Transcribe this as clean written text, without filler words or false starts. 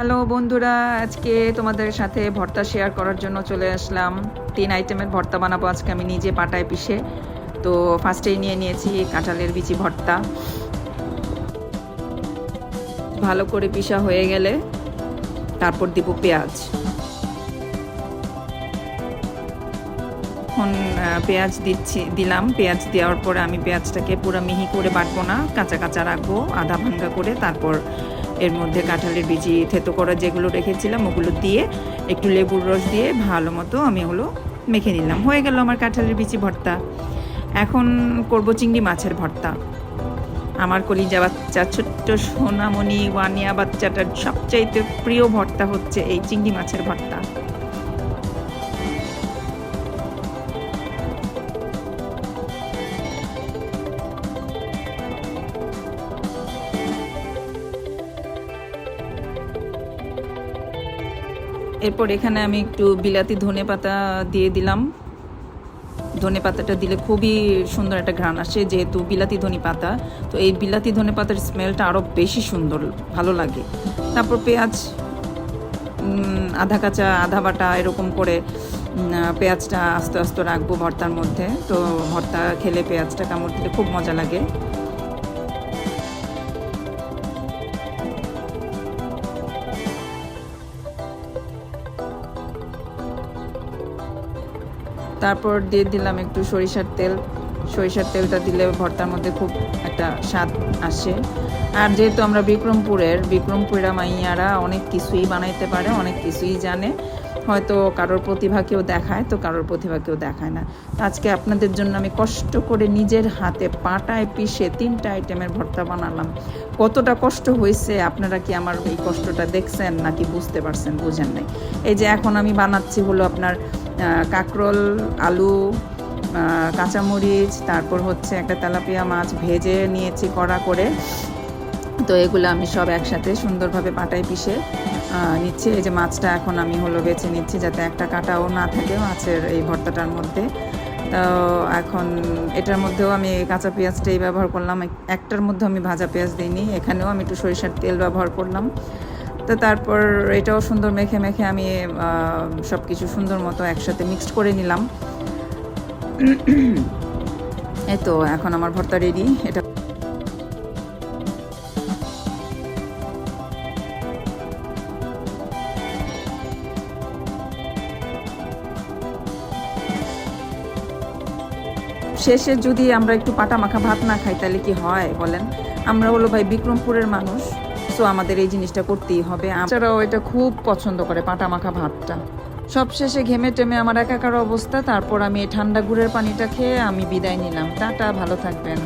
Hello বন্ধুরা, আজকে তোমাদের সাথে ভর্তা শেয়ার করার জন্য চলে আসলাম। 3 আইটেমের ভর্তা বানাবো আজকে আমি নিজে পাটায় পিষে। তো ফার্স্টেই নিয়ে নিয়েছি কাঁঠালের বিচি ভর্তা। ভালো করে পিষা হয়ে গেলে তারপর দিব পেঁয়াজ। এখন পেঁয়াজ দিলাম। পেঁয়াজ দেওয়ার পরে আমি পেঁয়াজটাকে পুরো মিহি করে বাটবো না, কাঁচা কাঁচা রাখবো আধা ভাঙ্গা করে। তারপর এর মধ্যে কাঁঠালের বিচি থেতো করা যেগুলো রেখেছিলাম ওগুলো দিয়ে একটু লেবুর রস দিয়ে ভালো মতো আমি ওগুলো মেখে নিলাম। হয়ে গেল আমার কাঁঠালের বিচি ভর্তা। এখন করব চিংড়ি মাছের ভর্তা। আমার কলিজা বাচ্চা ছোট্ট সোনামণি ওয়ানিয়া বাচ্চাটার সবচাইতে প্রিয় ভর্তা হচ্ছে এই চিংড়ি মাছের ভর্তা। এরপর এখানে আমি একটু বিলাতি ধনেপাতা দিয়ে দিলাম। ধনেপাতাটা দিলে খুবই সুন্দর একটা ঘ্রাণ আসে, যেহেতু বিলাতি ধনেপাতা, তো এই বিলাতি ধনেপাতার স্মেলটা আরও বেশি সুন্দর ভালো লাগে। তারপর পেঁয়াজ আধা কাঁচা আধা বাটা এরকম করে পেঁয়াজটা আস্তে আস্তে রাখবো ভর্তার মধ্যে। তো ভর্তা খেলে পেঁয়াজটা কামড় দিলে খুব মজা লাগে। তারপর দিয়ে দিলাম একটু সরিষার তেল। সরিষার তেলটা দিলে ভর্তার মধ্যে খুব একটা স্বাদ আসে। আর যেহেতু আমরা বিক্রমপুরের মাইয়ারা অনেক কিছুই বানাইতে পারে, অনেক কিছুই জানে। হয়তো কারোর প্রতিভা কেউ দেখায়, তো কারোর প্রতিভা কেউ দেখায় না। আজকে আপনাদের জন্য আমি কষ্ট করে নিজের হাতে পাটায় পিষে 3টা আইটেমের ভর্তা বানালাম। কতটা কষ্ট হয়েছে আপনারা কি আমার এই কষ্টটা দেখছেন নাকি বুঝতে পারছেন? বুঝেন নাই। এই যে এখন আমি বানাচ্ছি হলো আপনার কাঁকরোল, আলু, কাঁচামরিচ, তারপর হচ্ছে একটা তেলাপিয়া মাছ ভেজে নিয়েছি কড়া করে। তো এগুলো আমি সব একসাথে সুন্দরভাবে পাটায় পিষে নিচ্ছি। এই যে মাছটা এখন আমি হলো বেছে নিচ্ছি যাতে একটা কাঁটাও না থাকে মাছের এই ভর্তাটার মধ্যে। তো এখন এটার মধ্যেও আমি কাঁচা পেঁয়াজটাই ব্যবহার করলাম, একটার মধ্যে আমি ভাজা পেঁয়াজ দিইনি। এখানেও আমি একটু সরিষার তেল ব্যবহার করলাম। তো তারপর এটাও সুন্দর মেখে মেখে আমি সব কিছু সুন্দর মতো একসাথে মিক্সড করে নিলাম। এই তো এখন আমার ভর্তা রেডি। এটা শেষে যদি আমরা একটু পাটা মাখা ভাত না খাই তাহলে কি হয় বলেন? আমরা হলো ভাই বিক্রমপুরের মানুষ, সো আমাদের এই জিনিসটা করতেই হবে। বাচ্চারাও এটা খুব পছন্দ করে পাটা মাখা ভাতটা। সব শেষে ঘেমে টেমে আমার একাকার অবস্থা। তারপর আমি এই ঠান্ডা গুড়ের পানিটা খেয়ে আমি বিদায় নিলাম। টাটা, ভালো থাকবেন।